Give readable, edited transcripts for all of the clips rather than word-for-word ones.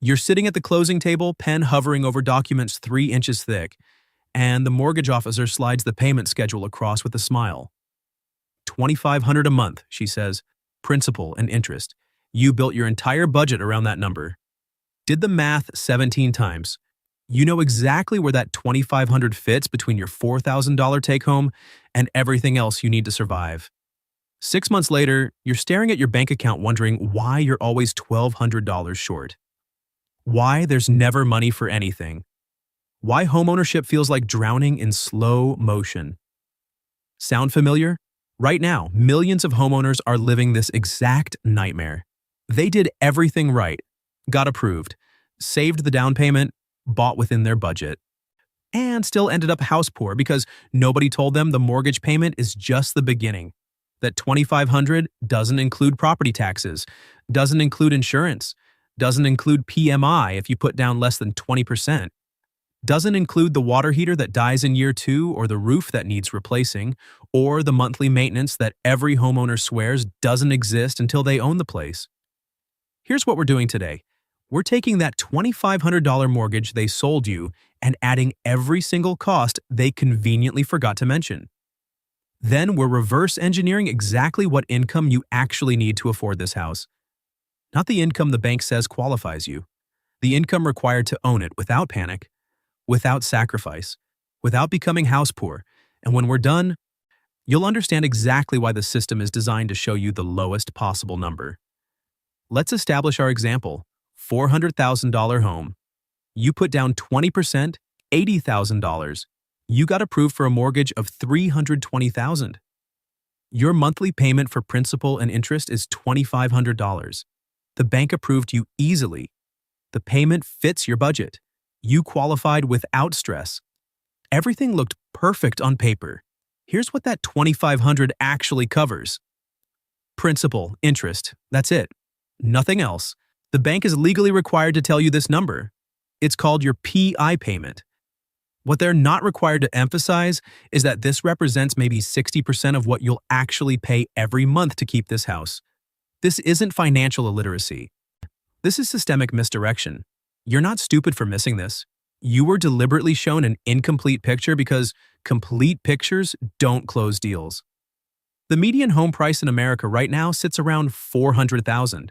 You're sitting at the closing table, pen hovering over documents 3 inches thick, and the mortgage officer slides the payment schedule across with a smile. $2,500 a month, she says, principal and interest. You built your entire budget around that number. Did the math 17 times. You know exactly where that $2,500 fits between your $4,000 take-home and everything else you need to survive. 6 months later, you're staring at your bank account wondering why you're always $1,200 short. Why there's never money for anything. Why homeownership feels like drowning in slow motion. Sound familiar? Right now, millions of homeowners are living this exact nightmare. They did everything right, got approved, saved the down payment, bought within their budget, and still ended up house poor because nobody told them the mortgage payment is just the beginning. That $2,500 doesn't include property taxes, doesn't include insurance, doesn't include PMI if you put down less than 20%, doesn't include the water heater that dies in year 2 or the roof that needs replacing, or the monthly maintenance that every homeowner swears doesn't exist until they own the place. Here's what we're doing today. We're taking that $2,500 mortgage they sold you and adding every single cost they conveniently forgot to mention. Then we're reverse engineering exactly what income you actually need to afford this house. Not the income the bank says qualifies you. The income required to own it without panic, without sacrifice, without becoming house poor. And when we're done, you'll understand exactly why the system is designed to show you the lowest possible number. Let's establish our example. $400,000 home. You put down 20%, $80,000. You got approved for a mortgage of $320,000. Your monthly payment for principal and interest is $2,500. The bank approved you easily. The payment fits your budget. You qualified without stress. Everything looked perfect on paper. Here's what that $2,500 actually covers. Principal, interest, that's it. Nothing else. The bank is legally required to tell you this number. It's called your PI payment. What they're not required to emphasize is that this represents maybe 60% of what you'll actually pay every month to keep this house. This isn't financial illiteracy. This is systemic misdirection. You're not stupid for missing this. You were deliberately shown an incomplete picture because complete pictures don't close deals. The median home price in America right now sits around $400,000.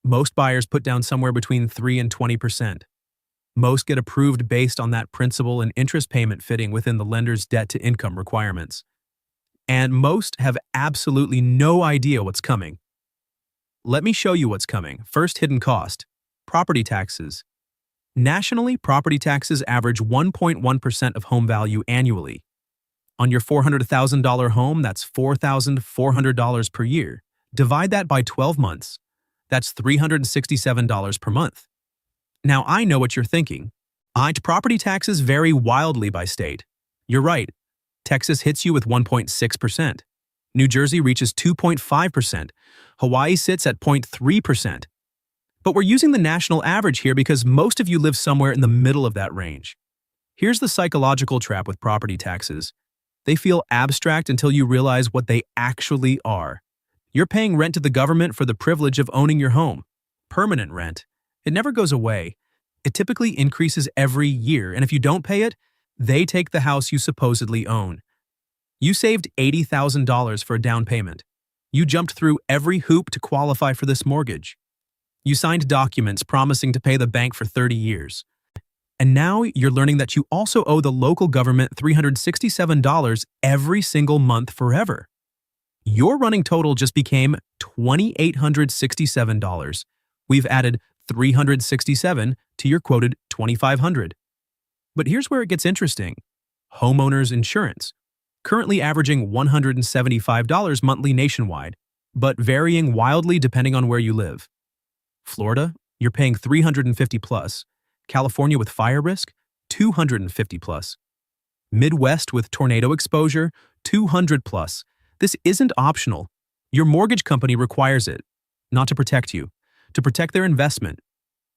Most buyers put down somewhere between 3 and 20%. Most get approved based on that principal and interest payment fitting within the lender's debt-to-income requirements. And most have absolutely no idea what's coming. Let me show you what's coming. First hidden cost, property taxes. Nationally, property taxes average 1.1% of home value annually. On your $400,000 home, that's $4,400 per year. Divide that by 12 months. That's $367 per month. Now, I know what you're thinking. Property taxes vary wildly by state. You're right. Texas hits you with 1.6%. New Jersey reaches 2.5%. Hawaii sits at 0.3%. But we're using the national average here because most of you live somewhere in the middle of that range. Here's the psychological trap with property taxes. They feel abstract until you realize what they actually are. You're paying rent to the government for the privilege of owning your home. Permanent rent. It never goes away. It typically increases every year, and if you don't pay it, they take the house you supposedly own. You saved $80,000 for a down payment. You jumped through every hoop to qualify for this mortgage. You signed documents promising to pay the bank for 30 years. And now you're learning that you also owe the local government $367 every single month forever. Your running total just became $2,867. We've added $367 to your quoted $2,500. But here's where it gets interesting. Homeowners insurance, currently averaging $175 monthly nationwide, but varying wildly depending on where you live. Florida, you're paying $350 plus. California with fire risk, $250 plus. Midwest with tornado exposure, $200 plus. This isn't optional. Your mortgage company requires it, not to protect you, to protect their investment.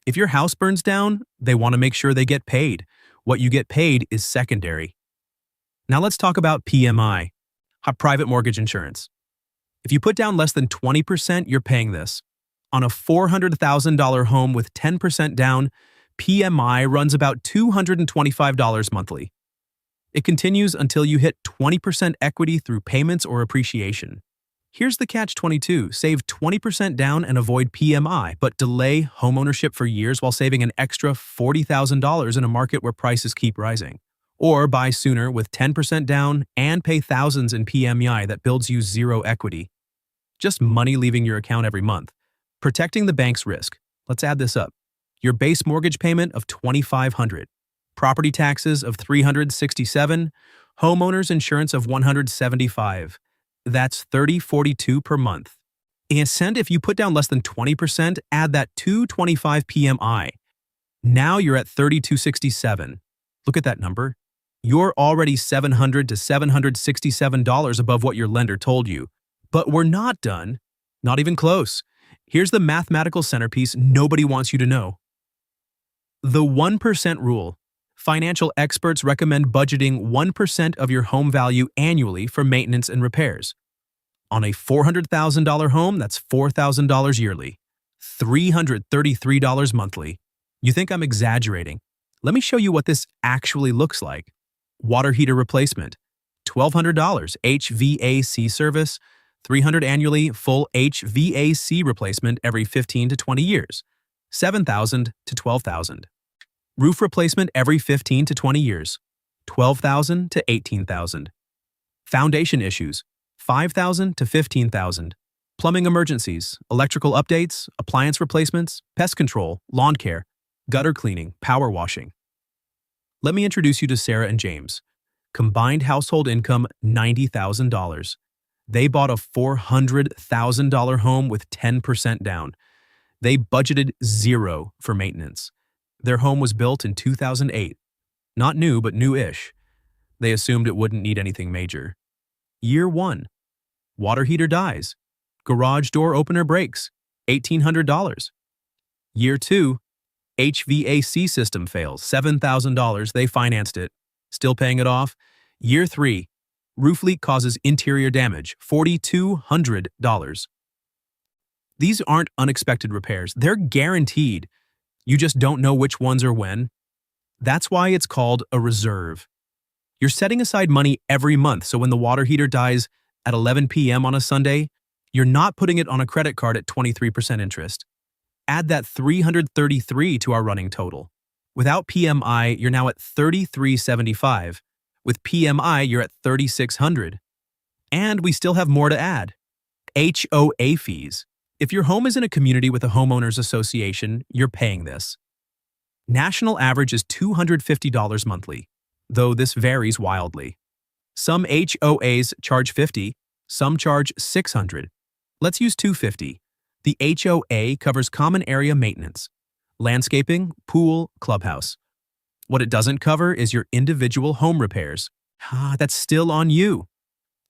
If your house burns down, they want to make sure they get paid. What you get paid is secondary. Now let's talk about PMI, private mortgage insurance. If you put down less than 20%, you're paying this. On a $400,000 home with 10% down, PMI runs about $225 monthly. It continues until you hit 20% equity through payments or appreciation. Here's the catch-22. Save 20% down and avoid PMI, but delay homeownership for years while saving an extra $40,000 in a market where prices keep rising. Or buy sooner with 10% down and pay thousands in PMI that builds you zero equity. Just money leaving your account every month. Protecting the bank's risk. Let's add this up. Your base mortgage payment of $2,500, property taxes of $367, homeowners insurance of $175. That's $30.42 per month. And if you put down less than 20%, add that $225 PMI. Now you're at $32.67. Look at that number. You're already $700 to $767 above what your lender told you. But we're not done. Not even close. Here's the mathematical centerpiece nobody wants you to know. The 1% rule. Financial experts recommend budgeting 1% of your home value annually for maintenance and repairs. On a $400,000 home, that's $4,000 yearly, $333 monthly. You think I'm exaggerating? Let me show you what this actually looks like. Water heater replacement, $1,200 HVAC service, $300 annually full HVAC replacement every 15 to 20 years, $7,000 to $12,000. Roof replacement every 15 to 20 years, $12,000 to $18,000. Foundation issues, $5,000 to $15,000. Plumbing emergencies, electrical updates, appliance replacements, pest control, lawn care, gutter cleaning, power washing. Let me introduce you to Sarah and James. Combined household income, $90,000. They bought a $400,000 home with 10% down. They budgeted zero for maintenance. Their home was built in 2008. Not new, but new-ish. They assumed it wouldn't need anything major. Year 1. Water heater dies. Garage door opener breaks. $1,800. Year 2. HVAC system fails. $7,000. They financed it. Still paying it off. Year 3. Roof leak causes interior damage. $4,200. These aren't unexpected repairs. They're guaranteed. You just don't know which ones or when. That's why it's called a reserve. You're setting aside money every month, so when the water heater dies at 11 p.m. on a Sunday, you're not putting it on a credit card at 23% interest. Add that $333 to our running total. Without PMI, you're now at $3,375. With PMI, you're at $3,600. And we still have more to add. HOA fees. If your home is in a community with a homeowners association, you're paying this. National average is $250 monthly, though this varies wildly. Some HOAs charge $50, some charge $600. Let's use $250. The HOA covers common area maintenance, landscaping, pool, clubhouse. What it doesn't cover is your individual home repairs. That's still on you.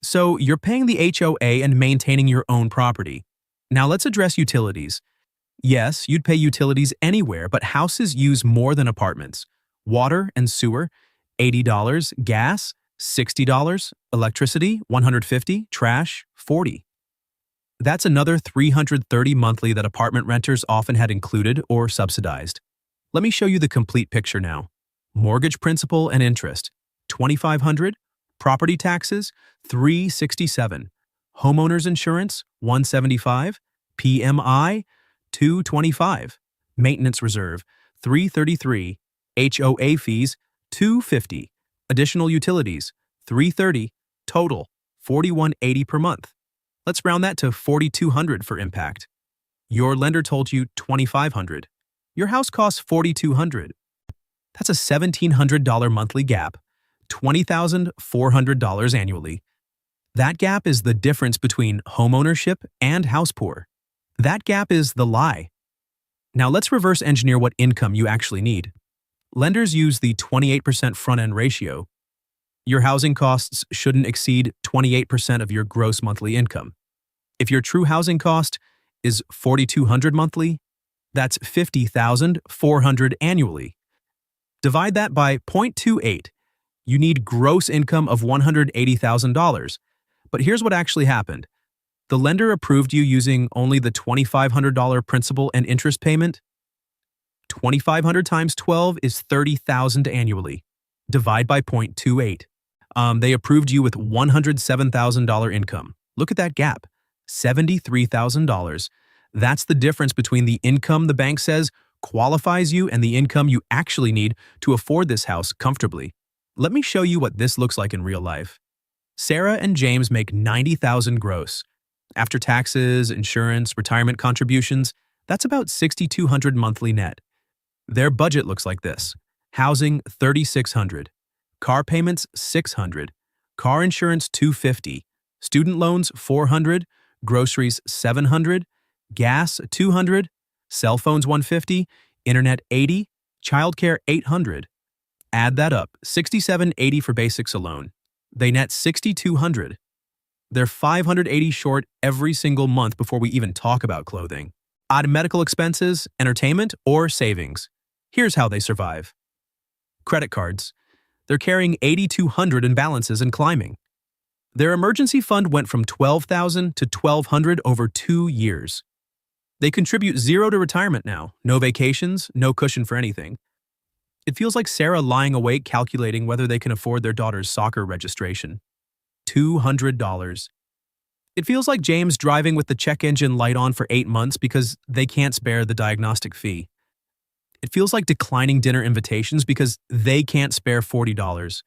So you're paying the HOA and maintaining your own property. Now let's address utilities. Yes, you'd pay utilities anywhere, but houses use more than apartments. Water and sewer, $80, gas, $60, electricity, $150, trash, $40. That's another $330 monthly that apartment renters often had included or subsidized. Let me show you the complete picture now. Mortgage principal and interest, $2,500, property taxes, $367, homeowners insurance, $175, PMI, $225, maintenance reserve, $333, HOA fees, $250, additional utilities, $330, total, $4,180 per month. Let's round that to $4,200 for impact. Your lender told you $2,500. Your house costs $4,200. That's a $1,700 monthly gap, $20,400 annually. That gap is the difference between homeownership and house poor. That gap is the lie. Now let's reverse engineer what income you actually need. Lenders use the 28% front-end ratio. Your housing costs shouldn't exceed 28% of your gross monthly income. If your true housing cost is $4,200 monthly, that's $50,400 annually. Divide that by 0.28. You need gross income of $180,000. But here's what actually happened. The lender approved you using only the $2,500 principal and interest payment. 2,500 times 12 is 30,000 annually. Divide by 0.28. They approved you with $107,000 income. Look at that gap. $73,000. That's the difference between the income the bank says qualifies you and the income you actually need to afford this house comfortably. Let me show you what this looks like in real life. Sarah and James make $90,000 gross. After taxes, insurance, retirement contributions, that's about $6,200 monthly net. Their budget looks like this. Housing, $3,600. Car payments, $600. Car insurance, $250. Student loans, $400. Groceries, $700. Gas, $200. Cell phones, $150. Internet, $80. Childcare, $800. Add that up, $6,780 for basics alone. They net $6,200. They're $580 short every single month before we even talk about clothing. Add medical expenses, entertainment, or savings. Here's how they survive. Credit cards. They're carrying $8,200 in balances and climbing. Their emergency fund went from $12,000 to $1,200 over 2 years. They contribute zero to retirement now. No vacations, no cushion for anything. It feels like Sarah lying awake calculating whether they can afford their daughter's soccer registration. $200. It feels like James driving with the check engine light on for 8 months because they can't spare the diagnostic fee. It feels like declining dinner invitations because they can't spare $40.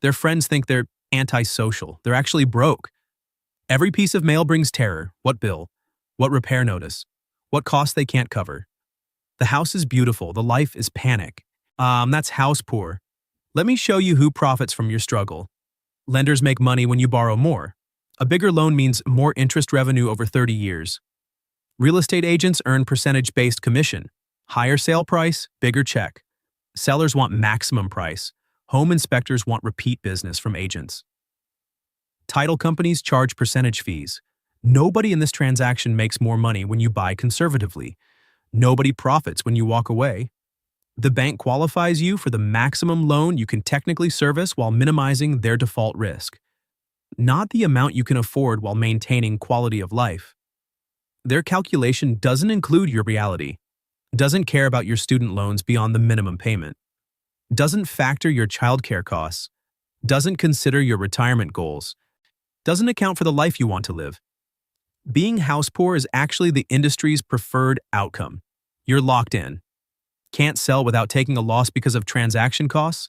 Their friends think they're antisocial. They're actually broke. Every piece of mail brings terror. What bill? What repair notice? What cost they can't cover? The house is beautiful. The life is panic. That's house poor. Let me show you who profits from your struggle. Lenders make money when you borrow more. A bigger loan means more interest revenue over 30 years. Real estate agents earn percentage-based commission. Higher sale price, bigger check. Sellers want maximum price. Home inspectors want repeat business from agents. Title companies charge percentage fees. Nobody in this transaction makes more money when you buy conservatively. Nobody profits when you walk away. The bank qualifies you for the maximum loan you can technically service while minimizing their default risk. Not the amount you can afford while maintaining quality of life. Their calculation doesn't include your reality, doesn't care about your student loans beyond the minimum payment, doesn't factor your childcare costs, doesn't consider your retirement goals, doesn't account for the life you want to live. Being house poor is actually the industry's preferred outcome. You're locked in. Can't sell without taking a loss because of transaction costs?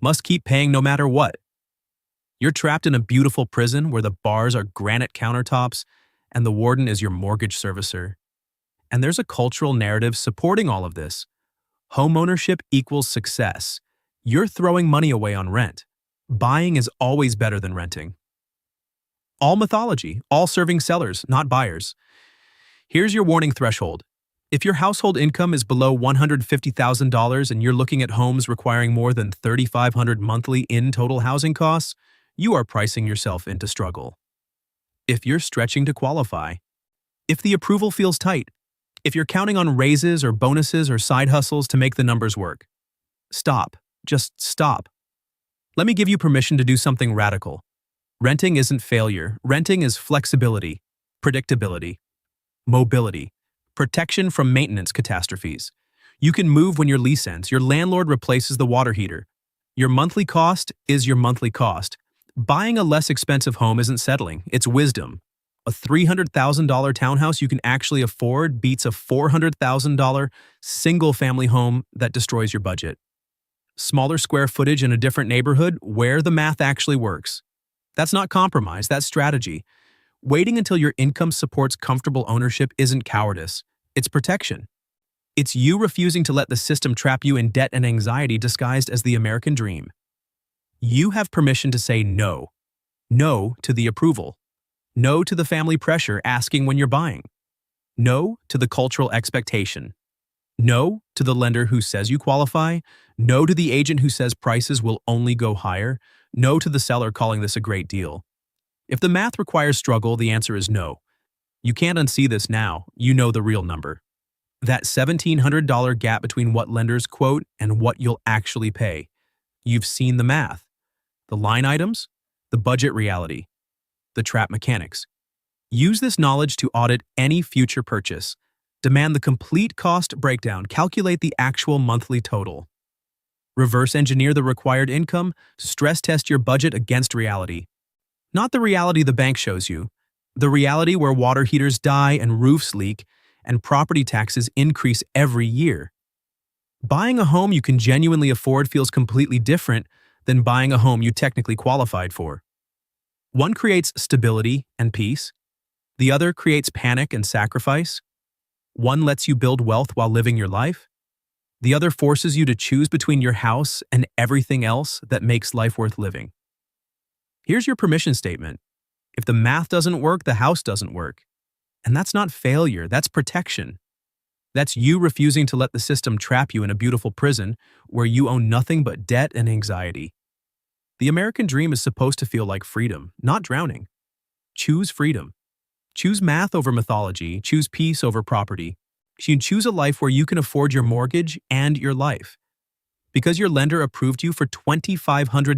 Must keep paying no matter what. You're trapped in a beautiful prison where the bars are granite countertops and the warden is your mortgage servicer. And there's a cultural narrative supporting all of this. Homeownership equals success. You're throwing money away on rent. Buying is always better than renting. All mythology, all serving sellers, not buyers. Here's your warning threshold. If your household income is below $150,000 and you're looking at homes requiring more than $3,500 monthly in total housing costs, you are pricing yourself into struggle. If you're stretching to qualify, if the approval feels tight, if you're counting on raises or bonuses or side hustles to make the numbers work, stop. Just stop. Let me give you permission to do something radical. Renting isn't failure. Renting is flexibility, predictability, mobility. Protection from maintenance catastrophes. You can move when your lease ends. Your landlord replaces the water heater. Your monthly cost is your monthly cost. Buying a less expensive home isn't settling, it's wisdom. A $300,000 townhouse you can actually afford beats a $400,000 single-family home that destroys your budget. Smaller square footage in a different neighborhood where the math actually works. That's not compromise, that's strategy. Waiting until your income supports comfortable ownership isn't cowardice. It's protection. It's you refusing to let the system trap you in debt and anxiety disguised as the American dream. You have permission to say no. No to the approval. No to the family pressure asking when you're buying. No to the cultural expectation. No to the lender who says you qualify. No to the agent who says prices will only go higher. No to the seller calling this a great deal. If the math requires struggle, the answer is no. You can't unsee this now. You know the real number. That $1,700 gap between what lenders quote and what you'll actually pay. You've seen the math. The line items, the budget reality, the trap mechanics. Use this knowledge to audit any future purchase. Demand the complete cost breakdown. Calculate the actual monthly total. Reverse engineer the required income. Stress test your budget against reality. Not the reality the bank shows you. The reality where water heaters die and roofs leak and property taxes increase every year. Buying a home you can genuinely afford feels completely different than buying a home you technically qualified for. One creates stability and peace. The other creates panic and sacrifice. One lets you build wealth while living your life. The other forces you to choose between your house and everything else that makes life worth living. Here's your permission statement. If the math doesn't work, the house doesn't work. And that's not failure, that's protection. That's you refusing to let the system trap you in a beautiful prison where you own nothing but debt and anxiety. The American dream is supposed to feel like freedom, not drowning. Choose freedom. Choose math over mythology. Choose peace over property. Choose a life where you can afford your mortgage and your life. Because your lender approved you for $2,500